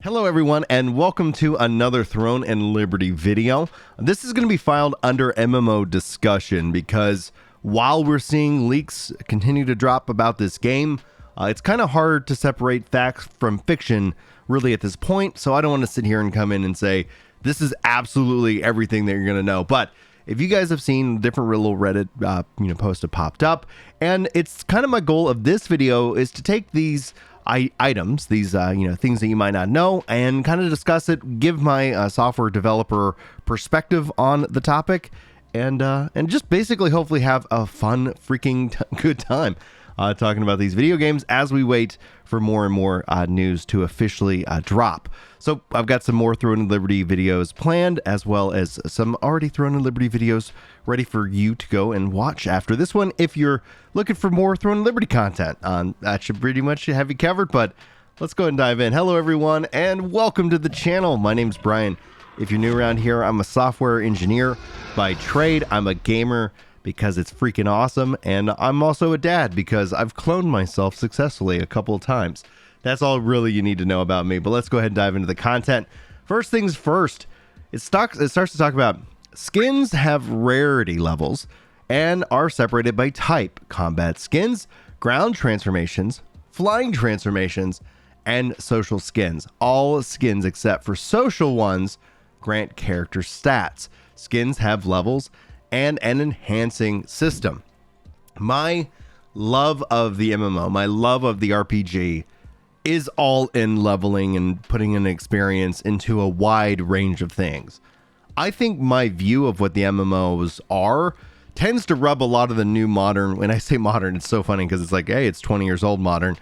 Hello everyone and welcome to another Throne and Liberty video. This is going to be filed under MMO discussion because while we're seeing leaks continue to drop about this game, it's kind of hard to separate facts from fiction really at this point, so I don't want to sit here and come in and say this is absolutely everything that you're going to know. But if you guys have seen different little Reddit posts have popped up, and it's kind of my goal of this video is to take these items, these things that you might not know, and kind of discuss it, give my software developer perspective on the topic, and just basically hopefully have a fun freaking good time talking about these video games as we wait for more and more news to officially drop. So I've got some more Throne and Liberty videos planned, as well as some already Throne and Liberty videos ready for you to go and watch after this one. If you're looking for more Throne and Liberty content, that should pretty much have you covered, but let's go ahead and dive in. Hello everyone, and welcome to the channel. My name's Brian. If you're new around here, I'm a software engineer by trade. I'm a gamer because it's freaking awesome, and I'm also a dad because I've cloned myself successfully a couple of times. That's all really you need to know about me, but let's go ahead and dive into the content. First things first, it starts to talk about skins have rarity levels and are separated by type: combat skins, ground transformations, flying transformations, and social skins. All skins except for social ones grant character stats. Skins have levels and an enhancing system. My love of the MMO, my love of the RPG is all in leveling and putting an experience into a wide range of things. I think my view of what the MMOs are tends to rub a lot of the new modern, when I say modern, it's so funny because it's like, hey, it's 20 years old modern.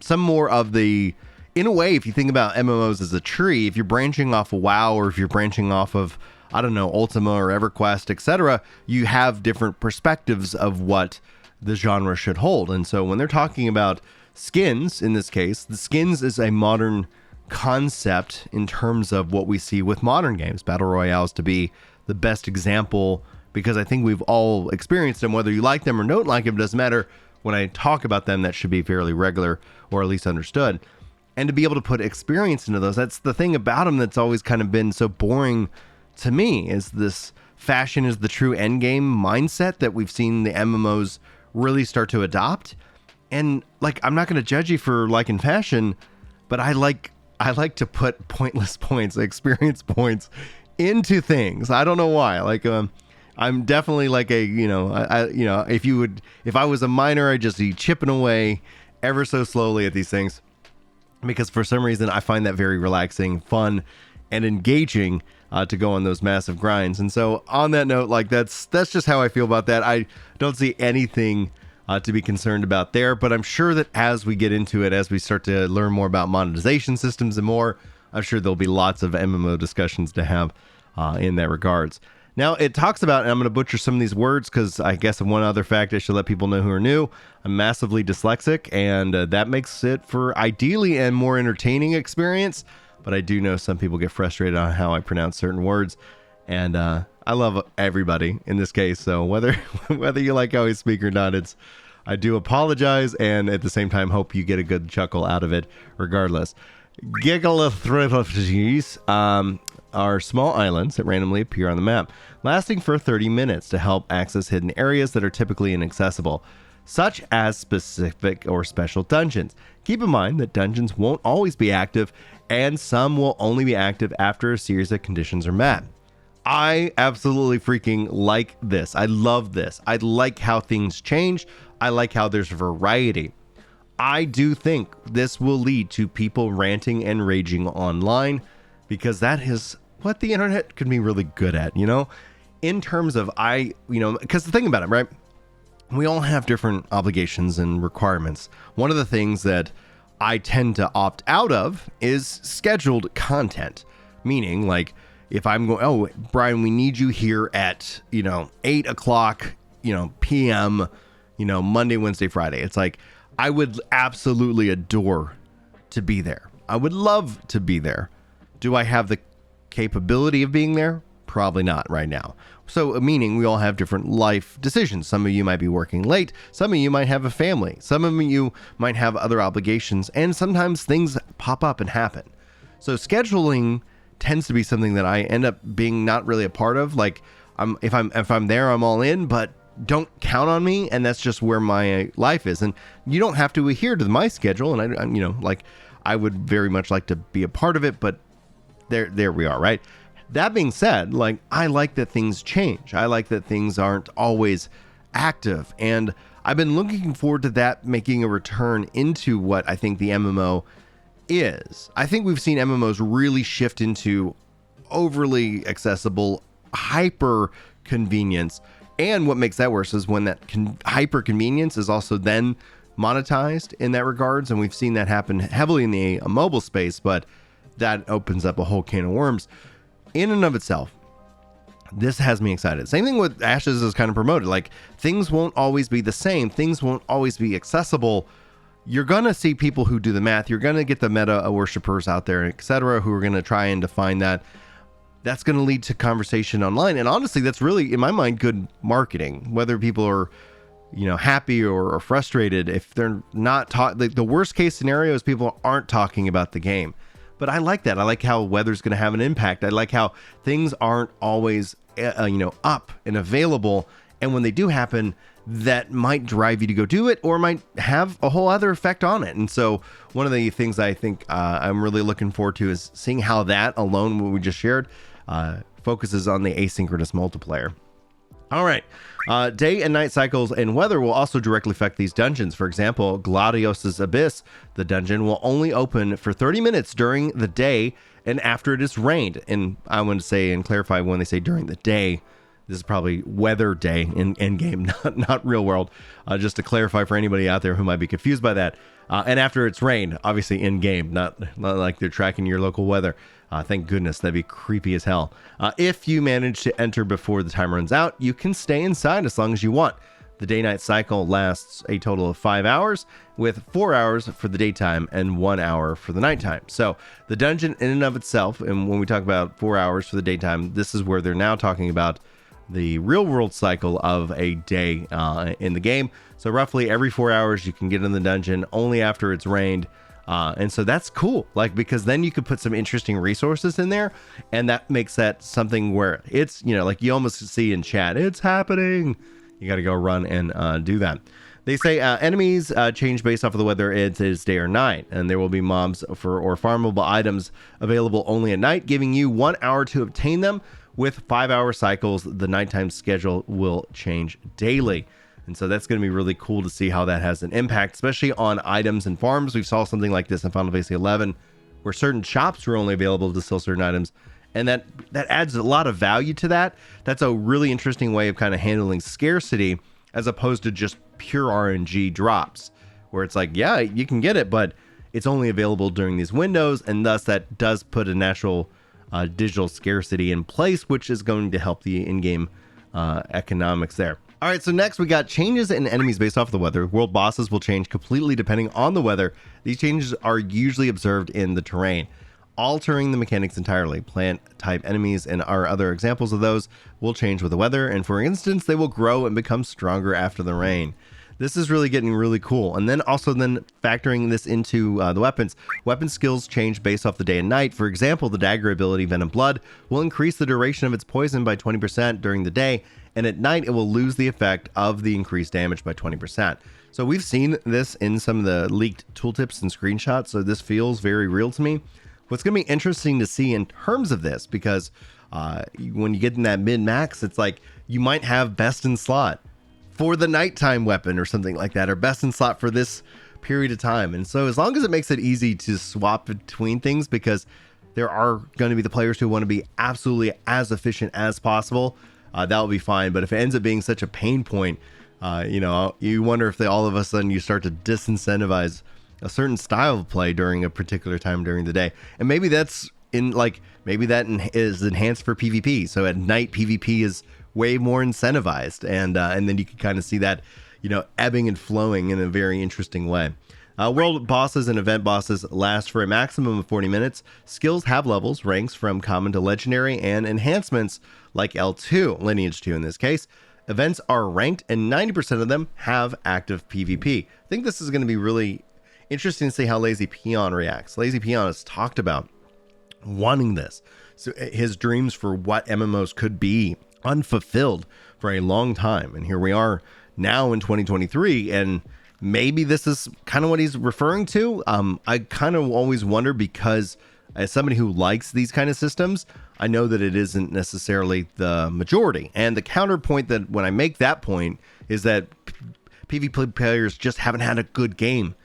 Some more of the, in a way, if you think about MMOs as a tree, if you're branching off of WoW, or if you're branching off of, I don't know, Ultima or EverQuest, etc., you have different perspectives of what the genre should hold. And so when they're talking about skins, in this case, the skins is a modern concept in terms of what we see with modern games. Battle Royales to be the best example, because I think we've all experienced them, whether you like them or don't like them, doesn't matter. When I talk about them, that should be fairly regular, or at least understood. And to be able to put experience into those, that's the thing about them that's always kind of been so boring to me, is this fashion is the true end game mindset that we've seen the MMOs really start to adopt. And like, I'm not going to judge you for liking fashion, but I like to put pointless points, experience points into things. I don't know why. Like, I'm definitely like a, if I was a miner, I'd just be chipping away ever so slowly at these things, because for some reason I find that very relaxing, fun, and engaging to go on those massive grinds. And so on that note, like that's just how I feel about that. I don't see anything to be concerned about there, but I'm sure that as we get into it, as we start to learn more about monetization systems and more, I'm sure there'll be lots of MMO discussions to have in that regards. Now it talks about, and I'm going to butcher some of these words because I guess one other fact I should let people know who are new, I'm massively dyslexic, and that makes it for ideally a more entertaining experience. But I do know some people get frustrated on how I pronounce certain words, and I love everybody in this case. So whether you like how I speak or not, I do apologize, and at the same time hope you get a good chuckle out of it regardless. Gigalithrologies are small islands that randomly appear on the map, lasting for 30 minutes to help access hidden areas that are typically inaccessible, such as specific or special dungeons. Keep in mind that dungeons won't always be active, and some will only be active after a series of conditions are met. I absolutely freaking like this. I love this. I like how things change. I like how there's variety. I do think this will lead to people ranting and raging online, because that is what the internet can be really good at, in terms of because the thing about it, right? We all have different obligations and requirements. One of the things that I tend to opt out of is scheduled content, meaning like if I'm going, oh, Brian, we need you here at, 8 o'clock, PM, Monday, Wednesday, Friday. It's like, I would absolutely adore to be there. I would love to be there. Do I have the capability of being there? Probably not right now. So meaning we all have different life decisions. Some of you might be working late. Some of you might have a family. Some of you might have other obligations. And sometimes things pop up and happen. So scheduling tends to be something that I end up being not really a part of. Like if I'm there, I'm all in, but don't count on me. And that's just where my life is. And you don't have to adhere to my schedule. And I would very much like to be a part of it, but there we are, right? That being said, like, I like that things change. I like that things aren't always active. And I've been looking forward to that making a return into what I think the MMO is. I think we've seen MMOs really shift into overly accessible hyper convenience. And what makes that worse is when that hyper convenience is also then monetized in that regards. And we've seen that happen heavily in the mobile space, but that opens up a whole can of worms in and of itself. This has me excited. Same thing with Ashes is kind of promoted. Like, things won't always be the same. Things won't always be accessible. You're going to see people who do the math. You're going to get the meta worshipers out there, etc., who are going to try and define that. That's going to lead to conversation online. And honestly, that's really, in my mind, good marketing. Whether people are, happy or frustrated, if they're not the worst case scenario is people aren't talking about the game. But I like that. I like how weather's going to have an impact. I like how things aren't always, up and available. And when they do happen, that might drive you to go do it or might have a whole other effect on it. And so one of the things I think I'm really looking forward to is seeing how that alone, what we just shared, focuses on the asynchronous multiplayer. All right. Day and night cycles and weather will also directly affect these dungeons. For example, Gladios's Abyss, the dungeon, will only open for 30 minutes during the day and after it has rained. And I want to say and clarify, when they say during the day, this is probably weather day in game, not real world. Just to clarify for anybody out there who might be confused by that. And after it's rained, obviously in game, not like they're tracking your local weather. Thank goodness, that'd be creepy as hell. If you manage to enter before the time runs out, you can stay inside as long as you want. The day-night cycle lasts a total of 5 hours, with 4 hours for the daytime and 1 hour for the nighttime. So the dungeon in and of itself, and when we talk about 4 hours for the daytime, this is where they're now talking about the real world cycle of a day in the game. So roughly every 4 hours you can get in the dungeon only after it's rained. And so that's cool, like, because then you could put some interesting resources in there, and that makes that something where it's, like you almost see in chat, it's happening. You got to go run and do that. They say enemies change based off of the whether it is day or night, and there will be mobs or farmable items available only at night, giving you 1 hour to obtain them. With 5-hour cycles, the nighttime schedule will change daily. And so that's going to be really cool to see how that has an impact, especially on items and farms. We saw something like this in Final Fantasy 11, where certain shops were only available to sell certain items. And that adds a lot of value to that. That's a really interesting way of kind of handling scarcity, as opposed to just pure RNG drops, where it's like, yeah, you can get it, but it's only available during these windows. And thus that does put a natural digital scarcity in place, which is going to help the in-game economics there. All right, so next we got changes in enemies based off the weather. World bosses will change completely depending on the weather. These changes are usually observed in the terrain, altering the mechanics entirely. Plant type enemies and our other examples of those will change with the weather, and for instance, they will grow and become stronger after the rain. This is really getting really cool. And then also factoring this into the weapons. Weapon skills change based off the day and night. For example, the dagger ability Venom Blood will increase the duration of its poison by 20% during the day, and at night it will lose the effect of the increased damage by 20%. So we've seen this in some of the leaked tooltips and screenshots, so this feels very real to me. What's going to be interesting to see in terms of this, because when you get in that mid-max, it's like you might have best in slot for the nighttime weapon or something like that, or best in slot for this period of time. And so as long as it makes it easy to swap between things, because there are going to be the players who want to be absolutely as efficient as possible, that will be fine. But if it ends up being such a pain point, you wonder if all of a sudden you start to disincentivize a certain style of play during a particular time during the day. And maybe that's maybe that is enhanced for PvP. So at night PvP is way more incentivized, and then you can kind of see that, ebbing and flowing in a very interesting way. World bosses and event bosses last for a maximum of 40 minutes. Skills have levels, ranks from common to legendary, and enhancements like L2, lineage 2 in this case. Events are ranked, and 90% of them have active PvP. I think this is going to be really interesting to see how Lazy Peon reacts. Lazy Peon has talked about wanting this. So his dreams for what MMOs could be unfulfilled for a long time. And here we are now in 2023, and maybe this is kind of what he's referring to. I kind of always wonder, because as somebody who likes these kind of systems, I know that it isn't necessarily the majority. And the counterpoint that when I make that point is that PvP players just haven't had a good game.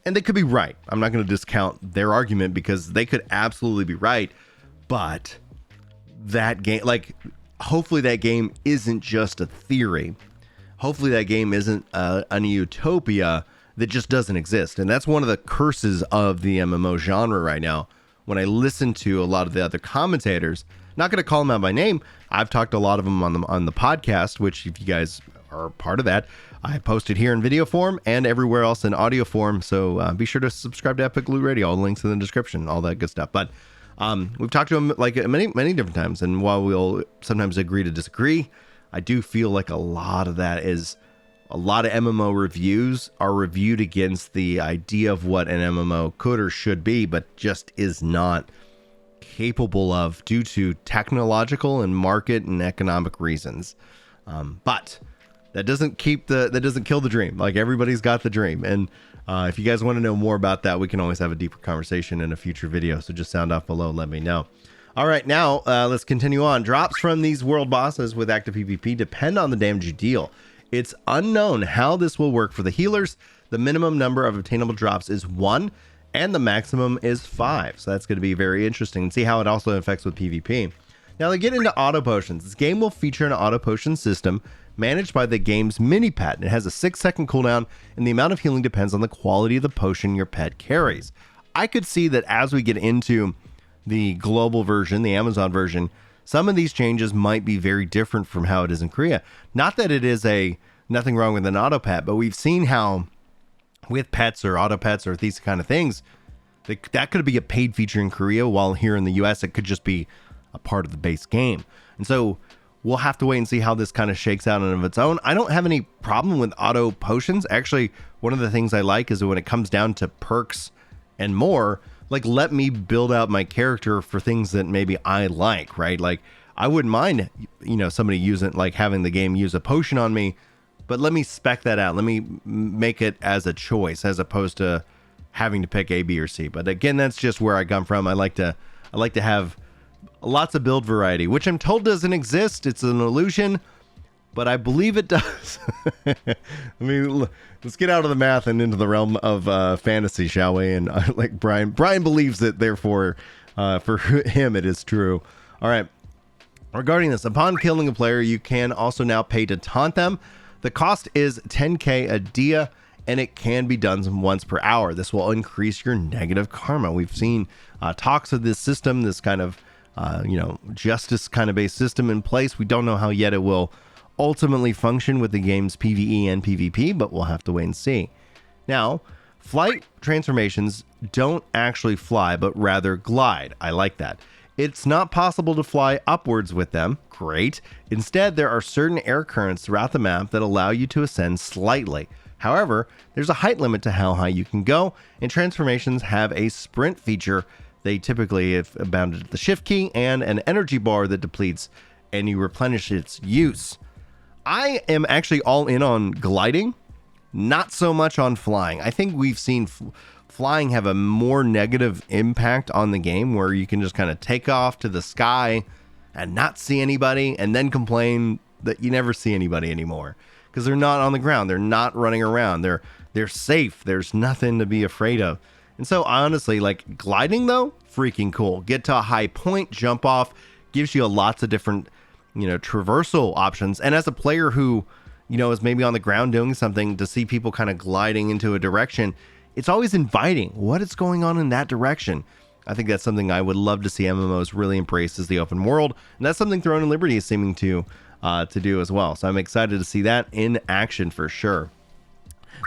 And they could be right. I'm not going to discount their argument, because they could absolutely be right. But that game, like, hopefully that game isn't just a theory. Hopefully that game isn't a utopia that just doesn't exist. And that's one of the curses of the MMO genre right now. When I listen to a lot of the other commentators, not going to call them out by name, I've talked to a lot of them on the podcast, which if you guys are part of that, I posted here in video form and everywhere else in audio form. So be sure to subscribe to Epic Loot Radio. All the links in the description, all that good stuff. But we've talked to them like many different times. And while we'll sometimes agree to disagree, I do feel like a lot of that is a lot of MMO reviews are reviewed against the idea of what an MMO could or should be, but just is not capable of due to technological and market and economic reasons. But that doesn't kill the dream. Like, everybody's got the dream. And if you guys want to know more about that, we can always have a deeper conversation in a future video. So just sound off below, let me know. All right, now let's continue on. Drops from these world bosses with active PvP depend on the damage you deal. It's unknown how this will work for the healers. The minimum number of obtainable drops is 1, and the maximum is 5. So that's going to be very interesting, and see how it also affects with PvP. Now, they get into auto potions. This game will feature an auto potion system managed by the game's mini pet. It has a 6-second cooldown, and the amount of healing depends on the quality of the potion your pet carries. I could see that as we get into the global version, the Amazon version, some of these changes might be very different from how it is in Korea. Not that it is nothing wrong with an auto pet, but we've seen how with pets or auto pets or these kind of things, that could be a paid feature in Korea, while here in the US, it could just be a part of the base game. And so we'll have to wait and see how this kind of shakes out on of its own. I don't have any problem with auto potions. Actually, one of the things I like is that when it comes down to perks and more, like, let me build out my character for things that maybe I like, right? Like, I wouldn't mind, somebody using, like, having the game use a potion on me, but let me spec that out. Let me make it as a choice as opposed to having to pick A, B, or C. But again, that's just where I come from. I like to have lots of build variety, which I'm told doesn't exist. It's an illusion, but I believe it does. Let's get out of the math and into the realm of fantasy, shall we? And like Brian believes it, therefore, for him, it is true. All right. Regarding this, upon killing a player, you can also now pay to taunt them. The cost is 10K a dia, and it can be done once per hour. This will increase your negative karma. We've seen talks of this system, this kind of, justice kind of based system in place. We don't know how yet it will ultimately function with the game's PvE and PvP, but we'll have to wait and see. Now, flight transformations don't actually fly, but rather glide. I like that. It's not possible to fly upwards with them. Great. Instead, there are certain air currents throughout the map that allow you to ascend slightly. However, there's a height limit to how high you can go, and transformations have a sprint feature. They typically have bounded at the shift key and an energy bar that depletes, and you replenish its use. I am actually all in on gliding, not so much on flying. I think we've seen flying have a more negative impact on the game, where you can just kind of take off to the sky and not see anybody, and then complain that you never see anybody anymore because they're not on the ground. They're not running around. They're safe. There's nothing to be afraid of. And so honestly, like, gliding though, freaking cool. Get to a high point, jump off, gives you lots of different, traversal options. And as a player who, is maybe on the ground doing something, to see people kind of gliding into a direction, it's always inviting. What is going on in that direction? I think that's something I would love to see MMOs really embrace, is the open world. And that's something Throne and Liberty is seeming to do as well. So I'm excited to see that in action for sure.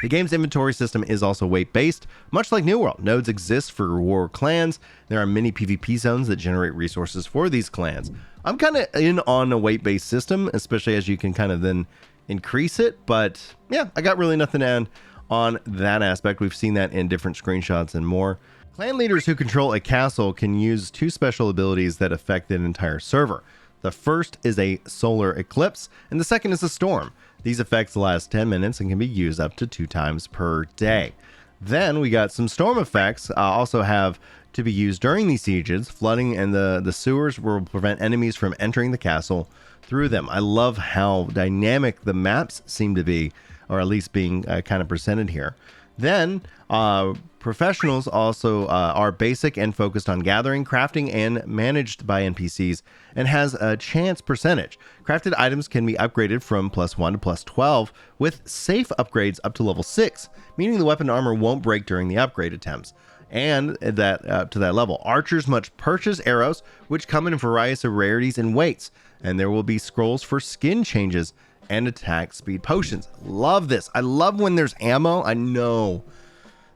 The game's inventory system is also weight-based. Much like New World, nodes exist for war clans. There are many PvP zones that generate resources for these clans. I'm kind of in on a weight-based system, especially as you can kind of then increase it. But yeah, I got really nothing to add on that aspect. We've seen that in different screenshots and more. Clan leaders who control a castle can use two special abilities that affect an entire server. The first is a solar eclipse, and the second is a storm. These effects last 10 minutes and can be used up to 2 times per day. Then we got some storm effects also have to be used during these sieges. Flooding and the sewers will prevent enemies from entering the castle through them. I love how dynamic the maps seem to be, or at least being kind of presented here. Then professionals also are basic and focused on gathering, crafting, and managed by NPCs, and has a chance percentage. Crafted items can be upgraded from +1 to +12 with safe upgrades up to level 6, meaning the weapon armor won't break during the upgrade attempts. And that to that level, archers must purchase arrows, which come in varieties of rarities and weights, and there will be scrolls for skin changes and attack speed potions. Love this. I love when there's ammo. I know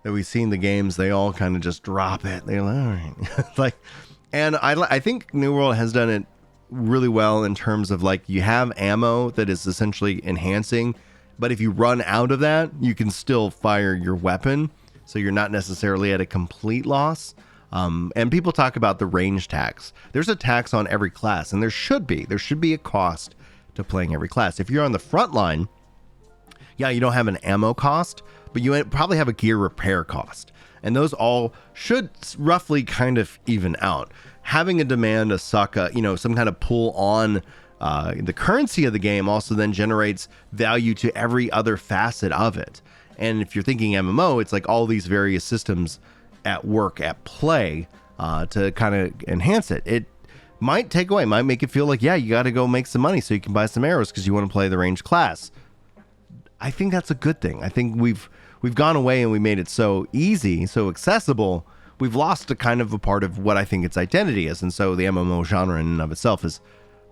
that we've seen the games, they all kind of just drop it. They're like, all right. Like, and I think New World has done it really well in terms of, like, you have ammo that is essentially enhancing, but if you run out of that, you can still fire your weapon, so you're not necessarily at a complete loss. And people talk about the range tax. There's a tax on every class, and there should be a cost to playing every class. If you're on the front line, yeah, you don't have an ammo cost, but you probably have a gear repair cost. And those all should roughly kind of even out. Having a demand, a suck, some kind of pull on the currency of the game also then generates value to every other facet of it. And if you're thinking MMO, it's like all these various systems at work, at play, to kind of enhance it. It might take away, might make it feel like, yeah, you got to go make some money so you can buy some arrows because you want to play the ranged class. I think that's a good thing. I think we've gone away and we made it so easy, so accessible. We've lost a kind of a part of what I think its identity is. And so the MMO genre in and of itself is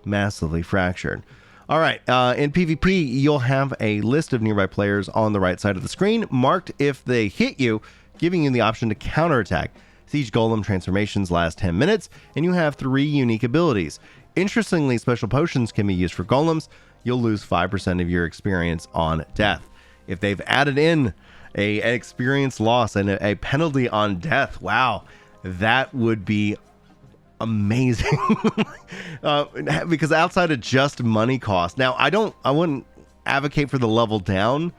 massively fractured. All right. In PvP, you'll have a list of nearby players on the right side of the screen, marked if they hit you, giving you the option to counterattack. Siege Golem transformations last 10 minutes, and you have 3 unique abilities. Interestingly, special potions can be used for golems. You'll lose 5% of your experience on death. If they've added in an experience loss and a penalty on death, wow, that would be amazing. Because outside of just money cost, now I wouldn't advocate for the level down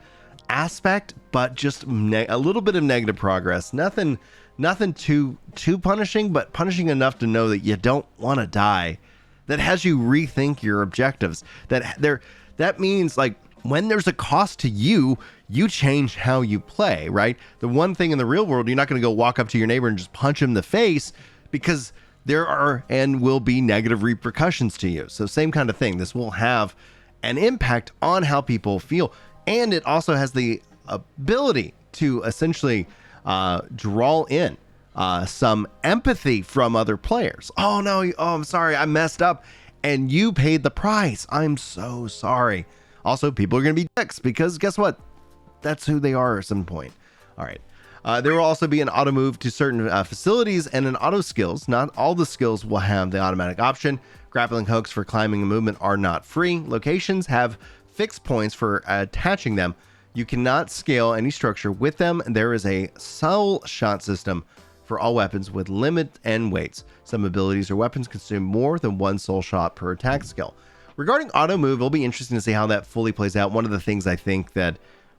aspect, but just a little bit of negative progress. Nothing too punishing, but punishing enough to know that you don't want to die. That has you rethink your objectives. That means, like, when there's a cost to you, you change how you play, right? The one thing in the real world, you're not going to go walk up to your neighbor and just punch him in the face, because there are and will be negative repercussions to you. So same kind of thing. This will have an impact on how people feel. And it also has the ability to essentially draw in some empathy from other players. Oh no, I'm sorry, I messed up and you paid the price. I'm so sorry. Also, people are going to be dicks because guess what? That's who they are at some point. All right. There will also be an auto move to certain facilities and an auto skills. Not all the skills will have the automatic option. Grappling hooks for climbing and movement are not free. Locations have fixed points for attaching them. You cannot scale any structure with them. There is a soul shot system for all weapons with limit and weights. Some abilities or weapons consume more than 1 soul shot per attack skill. Regarding auto move, it'll be interesting to see how that fully plays out. One of the things I think that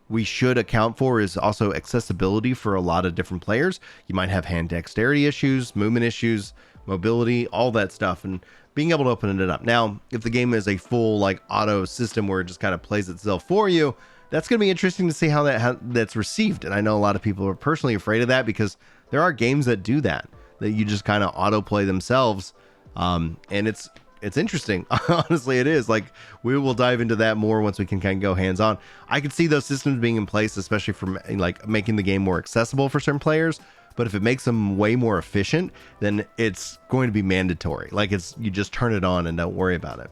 we should account for is also accessibility for a lot of different players. You might have hand dexterity issues, movement issues, mobility, all that stuff, and being able to open it up. Now, if the game is a full like auto system where it just kind of plays itself for you, that's going to be interesting to see how that's received. And I know a lot of people are personally afraid of that because there are games that do that you just kind of auto play themselves. And it's interesting. Honestly, it is. Like, we will dive into that more once we can kind of go hands on. I could see those systems being in place, especially for like making the game more accessible for certain players. But if it makes them way more efficient, then it's going to be mandatory. Like, you just turn it on and don't worry about it.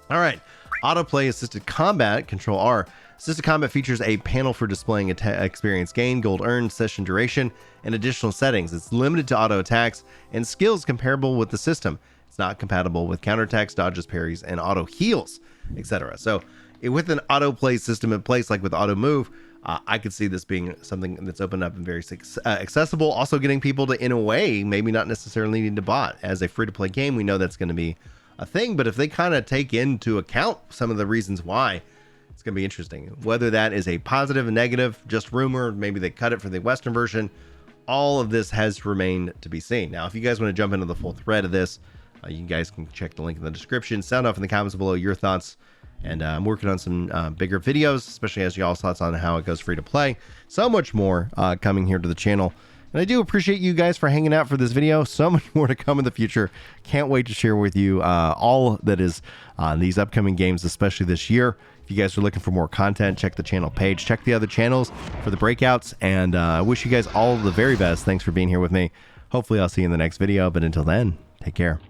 All right. Autoplay assisted combat, Control R. Assisted combat features a panel for displaying experience gain, gold earned, session duration, and additional settings. It's limited to auto attacks and skills comparable with the system. It's not compatible with counterattacks, dodges, parries, and auto heals, etc. So with an auto play system in place, like with auto move, I could see this being something that's opened up and very accessible. Also getting people to, in a way, maybe not necessarily need to bot. As a free-to-play game, we know that's going to be a thing, but if they kind of take into account some of the reasons why, it's going to be interesting. Whether that is a positive, a negative, just rumor, maybe they cut it for the Western version, all of this has remained to be seen. Now, if you guys want to jump into the full thread of this, you guys can check the link in the description. Sound off in the comments below your thoughts. And I'm working on some bigger videos, especially as y'all's thoughts on how it goes free to play. So much more coming here to the channel. And I do appreciate you guys for hanging out for this video. So much more to come in the future. Can't wait to share with you all that is on these upcoming games, especially this year. If you guys are looking for more content, check the channel page. Check the other channels for the breakouts. And I wish you guys all the very best. Thanks for being here with me. Hopefully I'll see you in the next video. But until then, take care.